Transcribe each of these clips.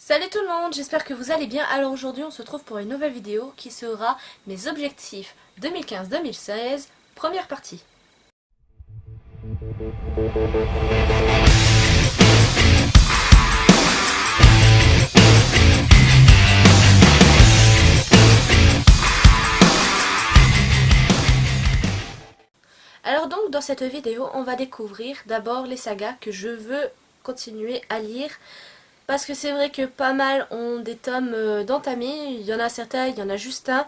Salut tout le monde, j'espère que vous allez bien. Alors aujourd'hui on se retrouve pour une nouvelle vidéo qui sera mes objectifs 2015-2016, première partie. Alors donc dans cette vidéo on va découvrir d'abord les sagas que je veux continuer à lire. Parce que c'est vrai que pas mal ont des tomes d'entamés, il y en a certains, il y en a juste un,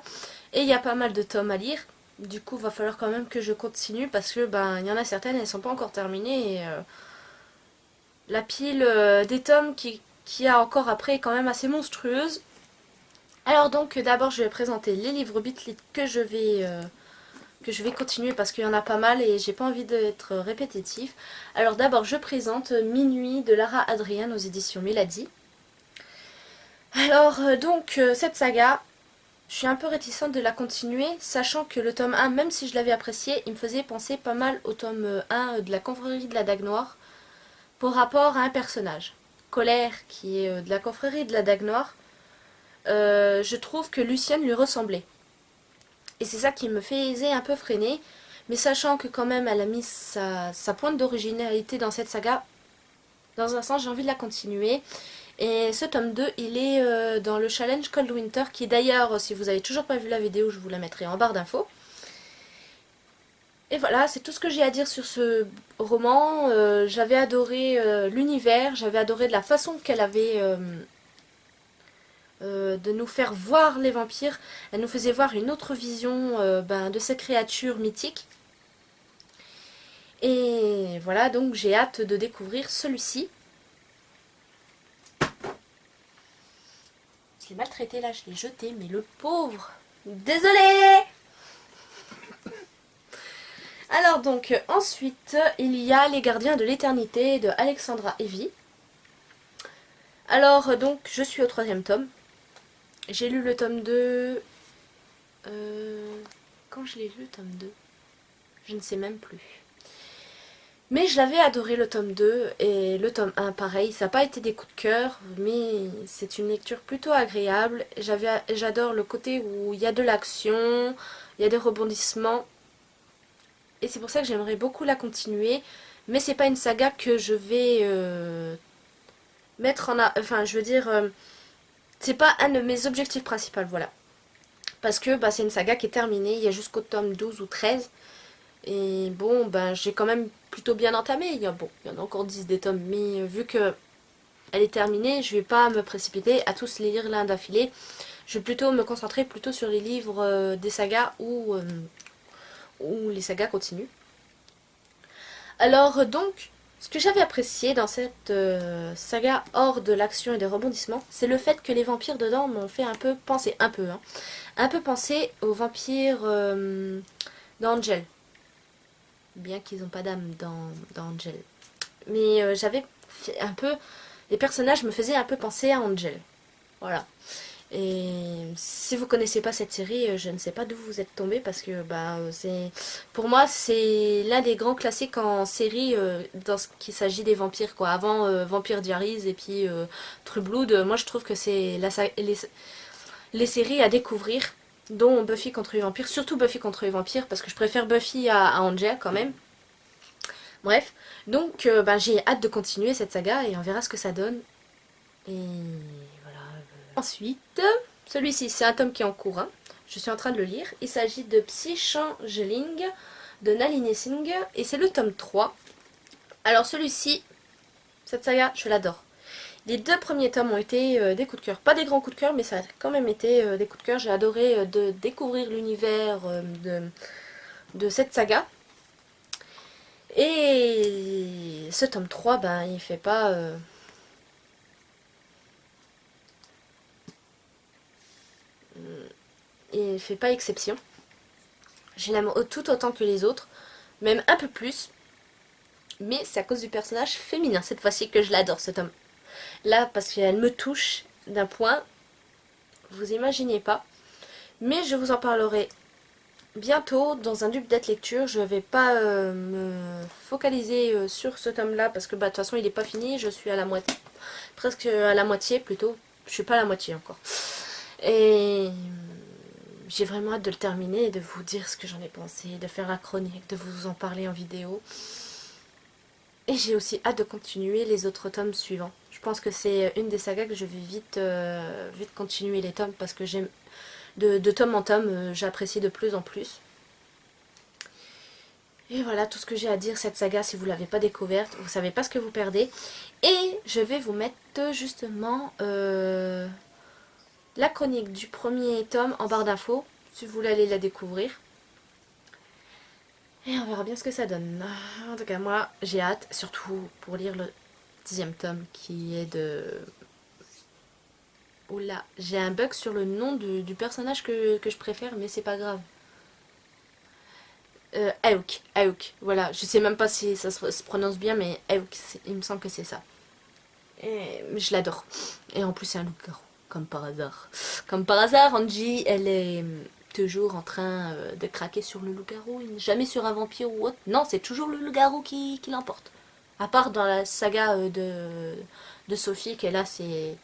et il y a pas mal de tomes à lire. Du coup, va falloir quand même que je continue parce que il y en a certaines, elles sont pas encore terminées et la pile des tomes qui a encore après est quand même assez monstrueuse. Alors donc, d'abord, je vais présenter les livres Bitlit que je vais continuer parce qu'il y en a pas mal et j'ai pas envie d'être répétitif. Alors d'abord, je présente Minuit de Lara Adrian aux éditions Mélodie. Alors cette saga, je suis un peu réticente de la continuer, sachant que le tome 1, même si je l'avais apprécié, il me faisait penser pas mal au tome 1 de la confrérie de la Dague Noire, pour rapport à un personnage. Colère, qui est de la confrérie de la Dague Noire, je trouve que Lucienne lui ressemblait. Et c'est ça qui me faisait un peu freiner, mais sachant que quand même elle a mis sa pointe d'originalité dans cette saga, dans un sens j'ai envie de la continuer. Et ce tome 2, il est dans le challenge Cold Winter, qui d'ailleurs, si vous avez toujours pas vu la vidéo, je vous la mettrai en barre d'infos. Et voilà, c'est tout ce que j'ai à dire sur ce roman. J'avais adoré l'univers, j'avais adoré de la façon qu'elle avait de nous faire voir les vampires. Elle nous faisait voir une autre vision de ces créatures mythiques. Et voilà, donc j'ai hâte de découvrir celui-ci. Je l'ai maltraité là, je l'ai jeté, mais le pauvre. Désolée. Alors donc, ensuite, il y a Les Gardiens de l'Éternité de Alexandra Evie. Alors donc, je suis au 3e tome. J'ai lu le tome 2... Quand je l'ai lu le tome 2 je ne sais même plus. Mais je l'avais adoré le tome 2 et le tome 1 pareil. Ça n'a pas été des coups de cœur, mais c'est une lecture plutôt agréable. J'adore le côté où il y a de l'action, il y a des rebondissements. Et c'est pour ça que j'aimerais beaucoup la continuer. Mais c'est pas une saga que je vais mettre en... Enfin, je veux dire... c'est pas un de mes objectifs principaux, voilà. Parce que c'est une saga qui est terminée. Il y a jusqu'au tome 12 ou 13. Et bon, j'ai quand même plutôt bien entamé. Il y en a encore 10 des tomes. Mais vu que elle est terminée, je vais pas me précipiter à tous les lire l'un d'affilée. Je vais plutôt me concentrer plutôt sur les livres des sagas où les sagas continuent. Alors donc, ce que j'avais apprécié dans cette saga hors de l'action et des rebondissements, c'est le fait que les vampires dedans m'ont fait un peu penser, un peu penser aux vampires d'Angel. Bien qu'ils n'ont pas d'âme dans Angel. Mais j'avais un peu... Les personnages me faisaient un peu penser à Angel. Voilà. Et si vous connaissez pas cette série, je ne sais pas d'où vous êtes tombé parce que c'est pour moi c'est l'un des grands classiques en série dans ce qu'il s'agit des vampires quoi. Avant Vampire Diaries et puis True Blood, moi je trouve que c'est les séries à découvrir, dont Buffy contre les vampires, surtout Buffy contre les vampires parce que je préfère Buffy à Angel quand même. Bref, donc j'ai hâte de continuer cette saga et on verra ce que ça donne. Et voilà. Ensuite, celui-ci, c'est un tome qui est en cours. Hein. Je suis en train de le lire. Il s'agit de Psy-Changeling de Nalini Singh et c'est le tome 3. Alors celui-ci, cette saga, je l'adore. Les 2 premiers tomes ont été des coups de cœur. Pas des grands coups de cœur, mais ça a quand même été des coups de cœur. J'ai adoré de découvrir l'univers de cette saga. Et ce tome 3, il fait pas... il fait pas exception. Je l'aime tout autant que les autres, même un peu plus. Mais c'est à cause du personnage féminin cette fois-ci que je l'adore ce tome. Là, parce qu'elle me touche d'un point, vous imaginez pas. Mais je vous en parlerai bientôt, dans un duplet de lecture, je vais pas me focaliser sur ce tome-là parce que bah, de toute façon il n'est pas fini, je suis à la moitié, presque à la moitié plutôt, je suis pas à la moitié encore. Et j'ai vraiment hâte de le terminer et de vous dire ce que j'en ai pensé, de faire la chronique, de vous en parler en vidéo. Et j'ai aussi hâte de continuer les autres tomes suivants. Je pense que c'est une des sagas que je vais vite continuer les tomes parce que j'aime de tome en tome, j'apprécie de plus en plus. Et voilà tout ce que j'ai à dire cette saga. Si vous ne l'avez pas découverte, vous ne savez pas ce que vous perdez. Et je vais vous mettre justement la chronique du premier tome en barre d'infos, si vous voulez aller la découvrir. Et on verra bien ce que ça donne. En tout cas, moi, j'ai hâte, surtout pour lire le 10e tome qui est de... Oula, j'ai un bug sur le nom du personnage que je préfère, mais c'est pas grave. Aouk, voilà, je sais même pas si ça se prononce bien, mais Aouk, il me semble que c'est ça. Et je l'adore. Et en plus, c'est un loup-garou, comme par hasard. Comme par hasard, Angie, elle est toujours en train de craquer sur le loup-garou, jamais sur un vampire ou autre. Non, c'est toujours le loup-garou qui l'emporte. À part dans la saga de Sophie, qui est là, c'est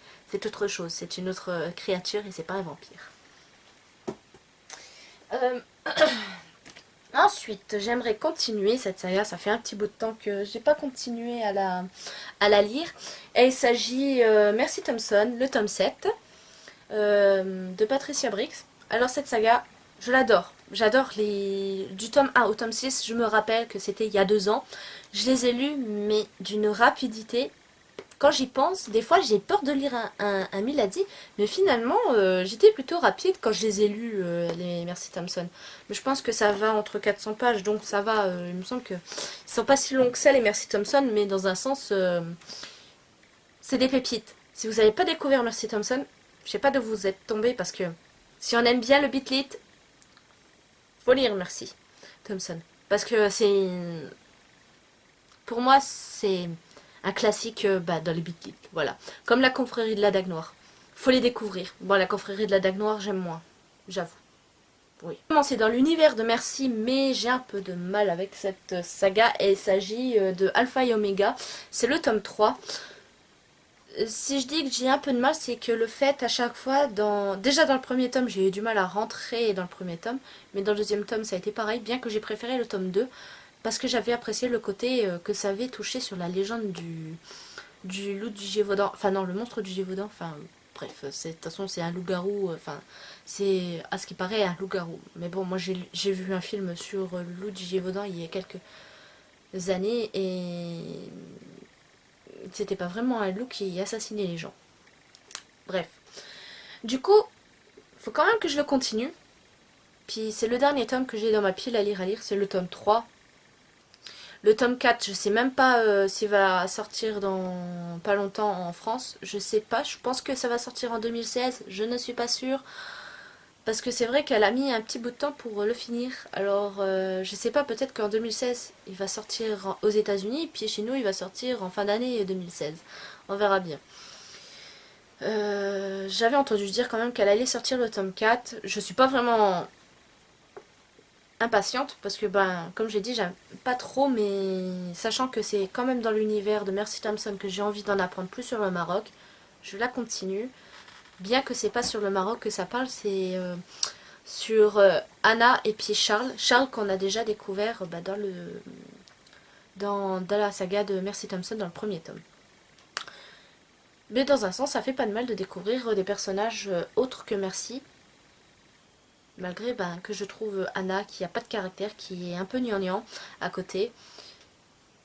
autre chose. C'est une autre créature et c'est pas un vampire. Euh, Ensuite, j'aimerais continuer cette saga. Ça fait un petit bout de temps que j'ai pas continué à la lire. Et il s'agit Mercy Thompson, le tome 7, de Patricia Briggs. Alors cette saga, je l'adore. J'adore du tome 1 au tome 6. Je me rappelle que c'était il y a 2 ans. Je les ai lus, mais d'une rapidité. Quand j'y pense, des fois j'ai peur de lire un Milady, mais finalement j'étais plutôt rapide quand je les ai lus, les Mercy Thompson. Mais je pense que ça va entre 400 pages, donc ça va, il me semble que ils sont pas si longs que ça les Mercy Thompson, mais dans un sens, c'est des pépites. Si vous n'avez pas découvert Mercy Thompson, je sais pas d'où vous êtes tombé parce que si on aime bien le beatlit, faut lire Mercy Thompson. Parce que pour moi, c'est un classique dans les beatlits, voilà. Comme la confrérie de la Dague Noire. Faut les découvrir. Bon, la confrérie de la Dague Noire, j'aime moins, j'avoue. Oui. C'est dans l'univers de Mercy, mais j'ai un peu de mal avec cette saga. Et il s'agit de Alpha et Omega. C'est le tome 3. Si je dis que j'ai un peu de mal, c'est que le fait à chaque fois, déjà dans le premier tome, j'ai eu du mal à rentrer dans le premier tome. Mais dans le deuxième tome, ça a été pareil, bien que j'ai préféré le tome 2. Parce que j'avais apprécié le côté que ça avait touché sur la légende du loup du Gévaudan. Enfin non, le monstre du Gévaudan. Enfin bref, de toute façon c'est un loup-garou. Enfin c'est à ce qui paraît un loup-garou. Mais bon, moi j'ai vu un film sur le loup du Gévaudan il y a quelques années. Et c'était pas vraiment un loup qui assassinait les gens. Bref. Du coup, faut quand même que je le continue. Puis c'est le dernier tome que j'ai dans ma pile à lire. C'est le tome 3. Le tome 4, je sais même pas s'il va sortir dans pas longtemps en France. Je sais pas, je pense que ça va sortir en 2016. Je ne suis pas sûre. Parce que c'est vrai qu'elle a mis un petit bout de temps pour le finir. Alors, je sais pas, peut-être qu'en 2016, il va sortir aux États-Unis. Puis chez nous, il va sortir en fin d'année 2016. On verra bien. J'avais entendu dire quand même qu'elle allait sortir le tome 4. Je suis pas vraiment impatiente parce que comme j'ai dit, j'aime pas trop, mais sachant que c'est quand même dans l'univers de Mercy Thompson que j'ai envie d'en apprendre plus sur le Maroc, je la continue. Bien que c'est pas sur le Maroc que ça parle, c'est sur Anna et puis Charles. Charles qu'on a déjà découvert dans la saga de Mercy Thompson dans le premier tome. Mais dans un sens, ça fait pas de mal de découvrir des personnages autres que Mercy. Malgré que je trouve Anna qui a pas de caractère, qui est un peu gnangnan à côté.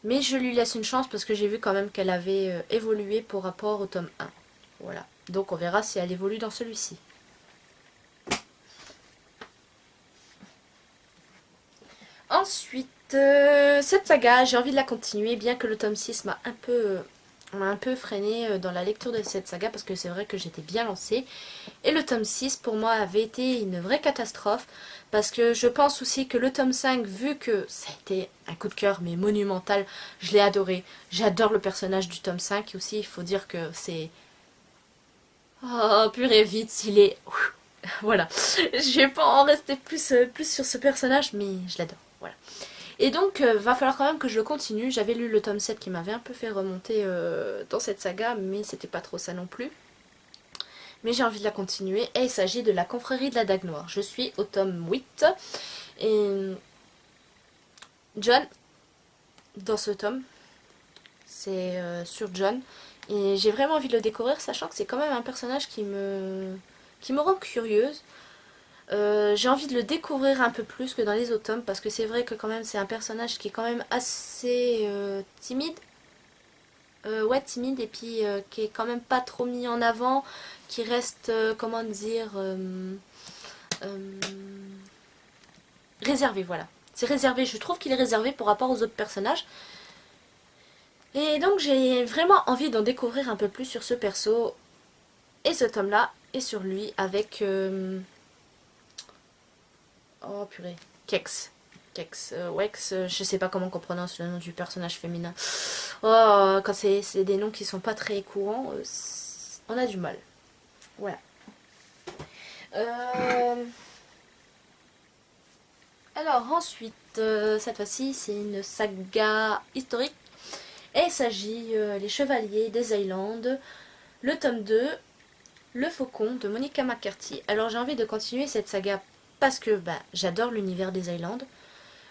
Mais je lui laisse une chance parce que j'ai vu quand même qu'elle avait évolué par rapport au tome 1. Voilà. Donc on verra si elle évolue dans celui-ci. Ensuite, cette saga, j'ai envie de la continuer, bien que le tome 6 m'a un peu freiné dans la lecture de cette saga parce que c'est vrai que j'étais bien lancée. Et le tome 6 pour moi avait été une vraie catastrophe parce que je pense aussi que le tome 5, vu que ça a été un coup de cœur mais monumental, je l'ai adoré. J'adore le personnage du tome 5 aussi, il faut dire que c'est... Oh purée vite, il est Voilà, je vais pas en rester plus sur ce personnage, mais je l'adore. Voilà. Et donc, va falloir quand même que je le continue. J'avais lu le tome 7 qui m'avait un peu fait remonter dans cette saga, mais c'était pas trop ça non plus. Mais j'ai envie de la continuer. Et il s'agit de la confrérie de la Dague Noire. Je suis au tome 8. Et John, dans ce tome, c'est sur John. Et j'ai vraiment envie de le découvrir, sachant que c'est quand même un personnage qui me rend curieuse. J'ai envie de le découvrir un peu plus que dans les autres tomes, parce que c'est vrai que quand même c'est un personnage qui est quand même assez timide. Ouais, timide, et puis qui est quand même pas trop mis en avant, qui reste, comment dire, euh, réservé, voilà. C'est réservé, je trouve qu'il est réservé par rapport aux autres personnages. Et donc j'ai vraiment envie d'en découvrir un peu plus sur ce perso et ce tome-là, et sur lui avec... oh purée, Kex. Kex, Wex, je sais pas comment on prononce le nom du personnage féminin. Oh, quand c'est des noms qui sont pas très courants, on a du mal. Voilà. Alors ensuite, cette fois-ci, c'est une saga historique. Et il s'agit Les Chevaliers des Highlands, le tome 2, Le Faucon de Monica McCarthy. Alors j'ai envie de continuer cette saga parce que j'adore l'univers des Highlands.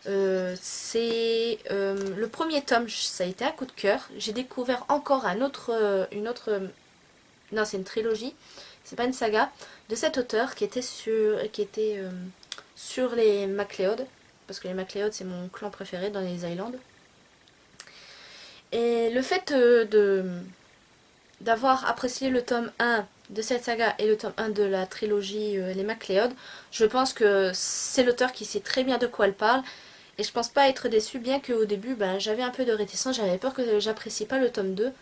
C'est le premier tome, ça a été un coup de cœur. J'ai découvert encore une autre, non c'est une trilogie, c'est pas une saga, de cet auteur qui était sur les MacLeod, parce que les MacLeod c'est mon clan préféré dans les Highlands. Et le fait d'avoir apprécié le tome 1 de cette saga et le tome 1 de la trilogie Les MacLeod, je pense que c'est l'auteur qui sait très bien de quoi elle parle. Et je pense pas être déçue, bien qu'au début j'avais un peu de réticence, j'avais peur que j'apprécie pas le tome 2.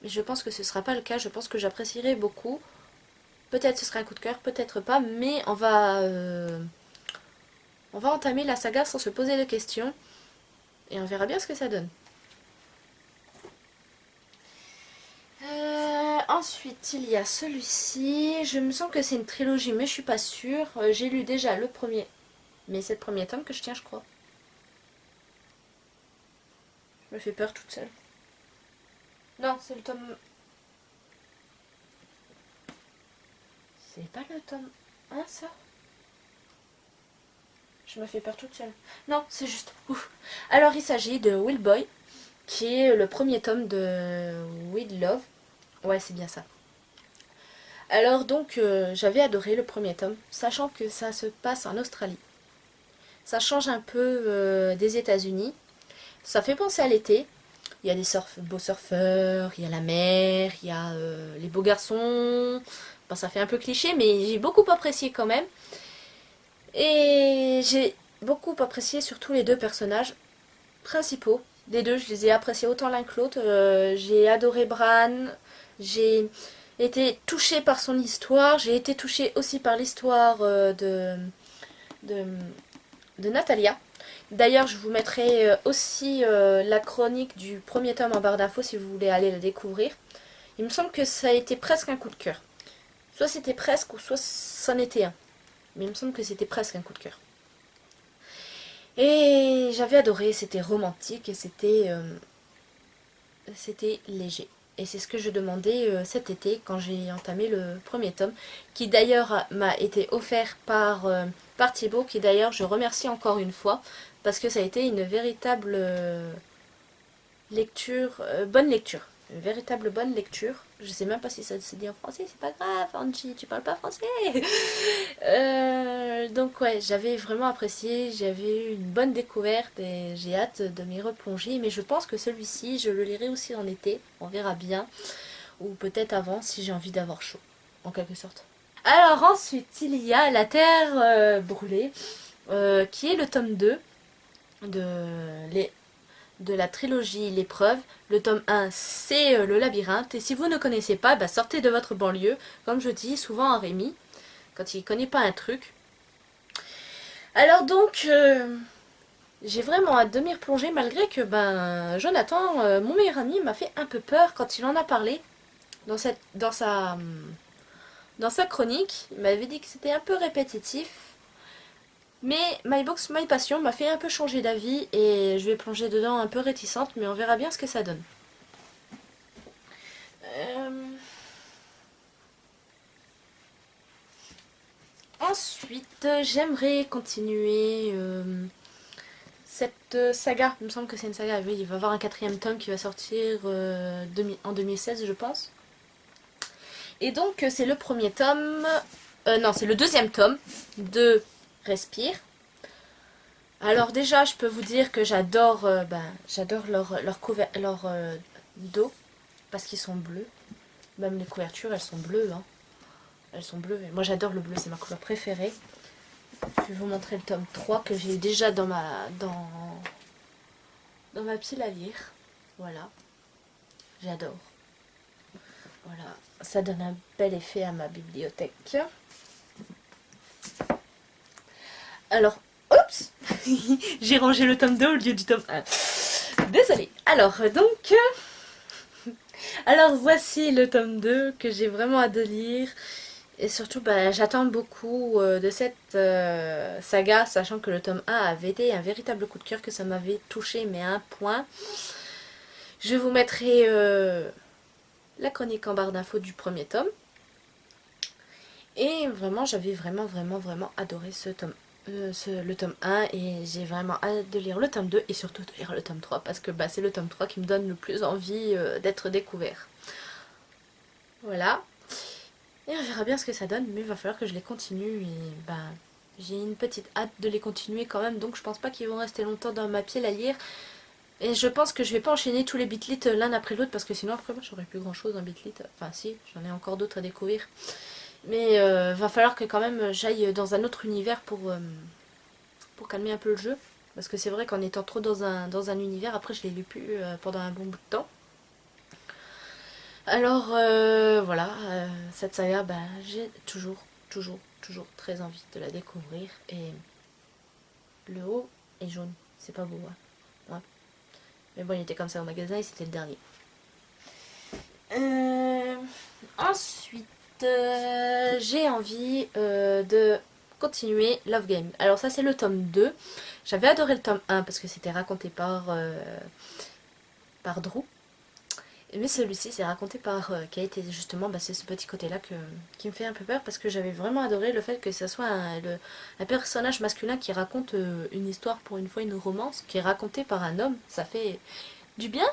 Mais je pense que ce sera pas le cas, je pense que j'apprécierai beaucoup. Peut-être ce sera un coup de cœur, peut-être pas, mais on va entamer la saga sans se poser de questions. Et on verra bien ce que ça donne. Ensuite, il y a celui-ci. Je me sens que c'est une trilogie, mais je suis pas sûre. J'ai lu déjà le premier, mais c'est le premier tome que je tiens, je crois. Je me fais peur toute seule. Non, c'est le tome... C'est pas le tome 1, ça? Je me fais peur toute seule. Non, c'est juste... Ouf. Alors, il s'agit de Will Boy, qui est le premier tome de With Love. Ouais, c'est bien ça. Alors donc, j'avais adoré le premier tome, sachant que ça se passe en Australie. Ça change un peu des États-Unis. Ça fait penser à l'été. Il y a des beaux surfeurs, il y a la mer, il y a les beaux garçons. Bon, ça fait un peu cliché, mais j'ai beaucoup apprécié quand même. Et j'ai beaucoup apprécié surtout les deux personnages principaux. Les deux, je les ai appréciés autant l'un que l'autre. J'ai adoré Bran, j'ai été touchée par son histoire, j'ai été touchée aussi par l'histoire de, de Natalia. D'ailleurs, je vous mettrai aussi la chronique du premier tome en barre d'infos si vous voulez aller la découvrir. Il me semble que ça a été presque un coup de cœur. Soit c'était presque, ou soit c'en était un. Mais il me semble que c'était presque un coup de cœur. Et j'avais adoré, c'était romantique et c'était léger. Et c'est ce que je demandais cet été quand j'ai entamé le premier tome, qui d'ailleurs m'a été offert par Thibaut, qui d'ailleurs je remercie encore une fois, parce que ça a été une véritable bonne lecture. Une véritable bonne lecture. Je sais même pas si ça se dit en français, c'est pas grave, Angie, tu parles pas français. Donc ouais, j'avais vraiment apprécié, j'avais eu une bonne découverte et j'ai hâte de m'y replonger. Mais je pense que celui-ci, je le lirai aussi en été, on verra bien. Ou peut-être avant si j'ai envie d'avoir chaud, en quelque sorte. Alors ensuite, il y a La Terre brûlée, qui est le tome 2 de la trilogie L'épreuve. Le tome 1, c'est le labyrinthe. Et si vous ne connaissez pas, sortez de votre banlieue, comme je dis souvent à Rémi, quand il ne connaît pas un truc. Alors donc, j'ai vraiment hâte de m'y replonger, malgré que Jonathan, mon meilleur ami, m'a fait un peu peur quand il en a parlé dans dans sa chronique, il m'avait dit que c'était un peu répétitif. Mais My Box My Passion m'a fait un peu changer d'avis et je vais plonger dedans un peu réticente, mais on verra bien ce que ça donne. Ensuite, j'aimerais continuer cette saga. Il me semble que c'est une saga. Oui, il va y avoir un quatrième tome qui va sortir en 2016, je pense. Et donc, c'est le premier tome. Non, c'est le deuxième tome de Respire. Alors déjà, je peux vous dire que j'adore j'adore leur dos parce qu'ils sont bleus. Même les couvertures, elles sont bleues. Hein. Elles sont bleues. Et moi, j'adore le bleu, c'est ma couleur préférée. Je vais vous montrer le tome 3 que j'ai déjà dans ma pile à lire. Voilà. J'adore. Voilà. Ça donne un bel effet à ma bibliothèque. Alors, oups j'ai rangé le tome 2 au lieu du tome 1. Désolée. Alors, donc... Alors, voici le tome 2 que j'ai vraiment hâte de lire. Et surtout, j'attends beaucoup de cette saga, sachant que le tome 1 avait été un véritable coup de cœur, que ça m'avait touché, mais à un point. Je vous mettrai la chronique en barre d'infos du premier tome. Et vraiment, j'avais vraiment adoré ce tome, le tome 1. Et j'ai vraiment hâte de lire le tome 2 et surtout de lire le tome 3. Parce que c'est le tome 3 qui me donne le plus envie d'être découvert. Voilà. Et on verra bien ce que ça donne, mais il va falloir que je les continue. Et j'ai une petite hâte de les continuer quand même. Donc je pense pas qu'ils vont rester longtemps dans ma pile à lire. Et je pense que je vais pas enchaîner tous les bitlit l'un après l'autre parce que sinon après moi j'aurais plus grand chose en bitlit. Enfin si, j'en ai encore d'autres à découvrir. Mais va falloir que quand même j'aille dans un autre univers pour calmer un peu le jeu. Parce que c'est vrai qu'en étant trop dans un univers, après je l'ai lu plus pendant un bon bout de temps. Alors voilà, cette saga, j'ai toujours très envie de la découvrir. Et le haut est jaune, c'est pas beau. Hein. Ouais. Mais bon, il était comme ça au magasin et c'était le dernier. Ensuite, j'ai envie de continuer Love Game. Alors ça c'est le tome 2. J'avais adoré le tome 1 parce que c'était raconté par Drew. Mais celui-ci c'est raconté par Kate et justement c'est ce petit côté là qui me fait un peu peur parce que j'avais vraiment adoré le fait que ce soit un personnage masculin qui raconte une histoire, pour une fois une romance, qui est racontée par un homme. Ça fait du bien,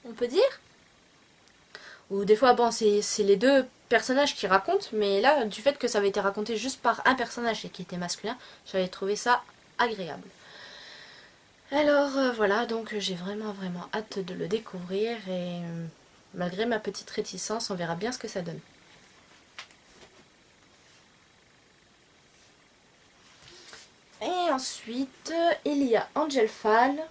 on peut dire. Ou des fois c'est les deux personnages qui racontent, mais là du fait que ça avait été raconté juste par un personnage et qui était masculin, j'avais trouvé ça agréable. Alors voilà, donc j'ai vraiment hâte de le découvrir et malgré ma petite réticence, on verra bien ce que ça donne. Et ensuite, il y a Angel Fall.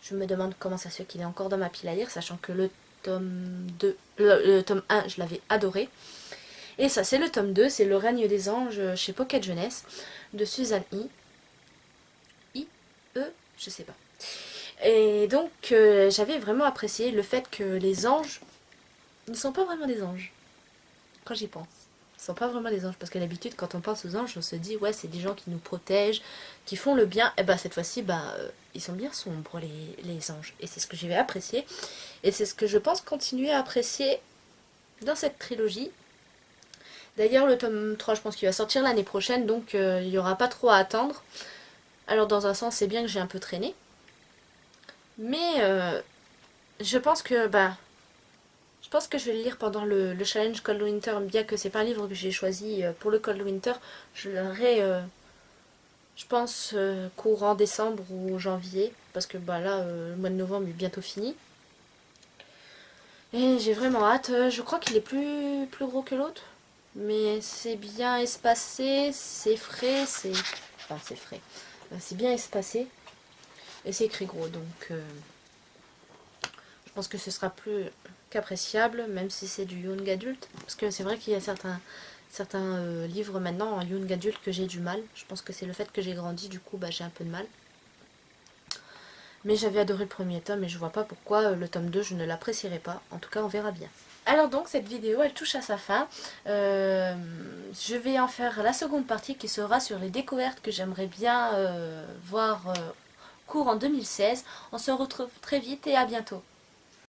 Je me demande comment ça se fait qu'il est encore dans ma pile à lire, sachant que le tome 2, le tome 1, je l'avais adoré. Et ça, c'est le tome 2, c'est Le règne des anges chez Pocket Jeunesse, de Suzanne je sais pas. Et donc, j'avais vraiment apprécié le fait que les anges ne sont pas vraiment des anges. Quand j'y pense. Ils ne sont pas vraiment des anges. Parce que d'habitude, quand on pense aux anges, on se dit, ouais, c'est des gens qui nous protègent, qui font le bien. Et cette fois-ci, ils sont bien sombres, les anges. Et c'est ce que j'ai apprécié. Et c'est ce que je pense continuer à apprécier dans cette trilogie. D'ailleurs, le tome 3, je pense qu'il va sortir l'année prochaine. Donc, il n'y aura pas trop à attendre. Alors, dans un sens, c'est bien que j'ai un peu traîné. Mais je pense que je vais le lire pendant le challenge Cold Winter, bien que c'est pas un livre que j'ai choisi pour le Cold Winter. Je l'aurai, je pense, courant décembre ou janvier, parce que là, le mois de novembre est bientôt fini. Et j'ai vraiment hâte. Je crois qu'il est plus gros que l'autre, mais c'est bien espacé, c'est frais, c'est frais. C'est bien espacé et c'est écrit gros, donc je pense que ce sera plus qu'appréciable, même si c'est du young adulte. Parce que c'est vrai qu'il y a certains livres maintenant en young adulte que j'ai du mal. Je pense que c'est le fait que j'ai grandi, du coup j'ai un peu de mal. Mais j'avais adoré le premier tome et je vois pas pourquoi le tome 2 je ne l'apprécierais pas. En tout cas, on verra bien. Alors donc cette vidéo elle touche à sa fin. Je vais en faire la seconde partie qui sera sur les découvertes que j'aimerais bien voir cours en 2016. On se retrouve très vite et à bientôt.